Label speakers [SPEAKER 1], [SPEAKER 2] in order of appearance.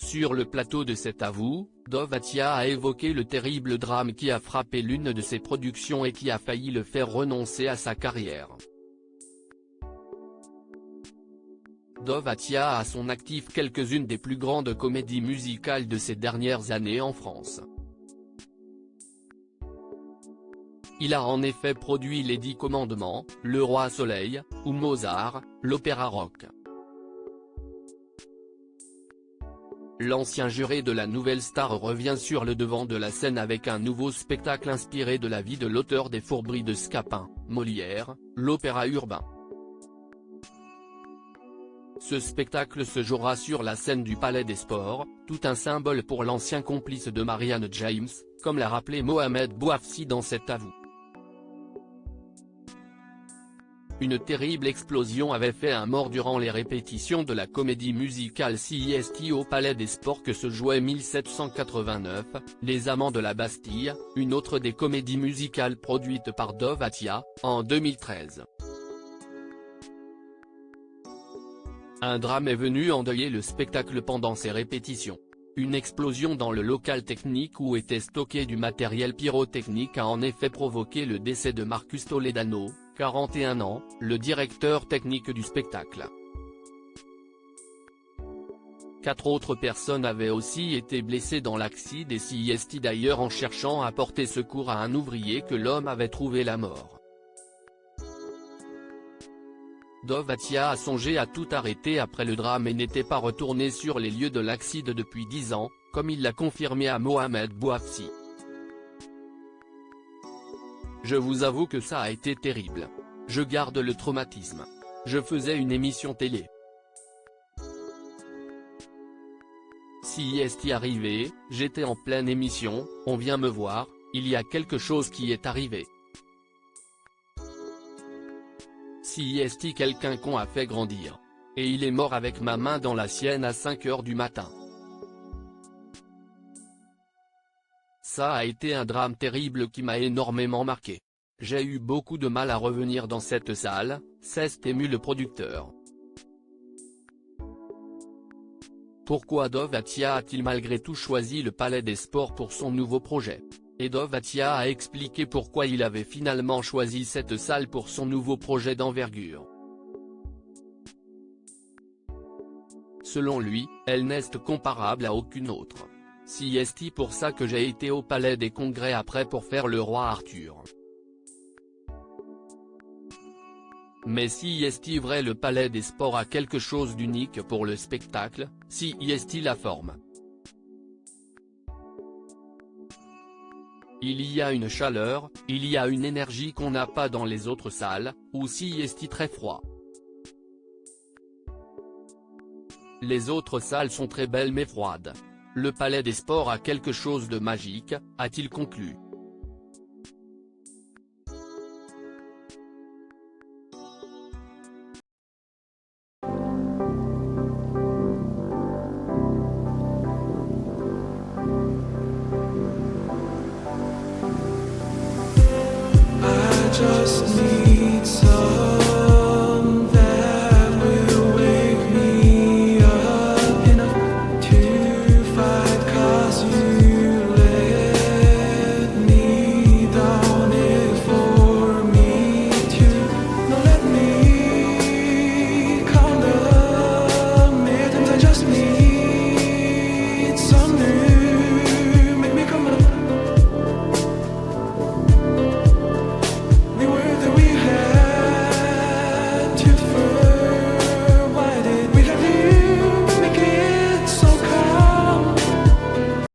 [SPEAKER 1] Sur le plateau de cet avou, Dov Atia a évoqué le terrible drame qui a frappé l'une de ses productions et qui a failli le faire renoncer à sa carrière. Dov Atia a à son actif quelques-unes des plus grandes comédies musicales de ces dernières années en France. Il a en effet produit Les 10 Commandements, Le Roi Soleil, ou Mozart, l'opéra rock. L'ancien juré de la Nouvelle Star revient sur le devant de la scène avec un nouveau spectacle inspiré de la vie de l'auteur des Fourberies de Scapin, Molière, l'opéra urbain. Ce spectacle se jouera sur la scène du Palais des Sports, tout un symbole pour l'ancien complice de Marianne James, comme l'a rappelé Mohamed Bouafsi dans cet avou. Une terrible explosion avait fait un mort durant les répétitions de la comédie musicale CIST au Palais des Sports que se jouait 1789, Les Amants de la Bastille, une autre des comédies musicales produites par Dov Atia, en 2013. Un drame est venu endeuiller le spectacle pendant ses répétitions. Une explosion dans le local technique où était stocké du matériel pyrotechnique a en effet provoqué le décès de Marcus Toledano, 41 ans, le directeur technique du spectacle. 4 autres personnes avaient aussi été blessées dans l'accident des CIST d'ailleurs en cherchant à porter secours à un ouvrier que l'homme avait trouvé la mort. Dov Atia a songé à tout arrêter après le drame et n'était pas retourné sur les lieux de l'accident depuis 10 ans, comme il l'a confirmé à Mohamed Bouafsi. Je vous avoue que ça a été terrible. Je garde le traumatisme. Je faisais une émission télé. CIST arrivé, j'étais en pleine émission, on vient me voir, il y a quelque chose qui est arrivé. CIST quelqu'un qu'on a fait grandir. Et il est mort avec ma main dans la sienne à 5 h du matin. Ça a été un drame terrible qui m'a énormément marqué. J'ai eu beaucoup de mal à revenir dans cette salle, s'est ému le producteur. Pourquoi Dov Atia a-t-il malgré tout choisi le Palais des Sports pour son nouveau projet? Et Dov Atia a expliqué pourquoi il avait finalement choisi cette salle pour son nouveau projet d'envergure. Selon lui, elle n'est comparable à aucune autre. CIST pour ça que j'ai été au Palais des Congrès après pour faire le Roi Arthur. Mais CIST vrai le Palais des Sports a quelque chose d'unique pour le spectacle, CIST la forme. Il y a une chaleur, il y a une énergie qu'on n'a pas dans les autres salles, ou CIST très froid. Les autres salles sont très belles mais froides. Le Palais des Sports a quelque chose de magique, a-t-il conclu.
[SPEAKER 2] Just need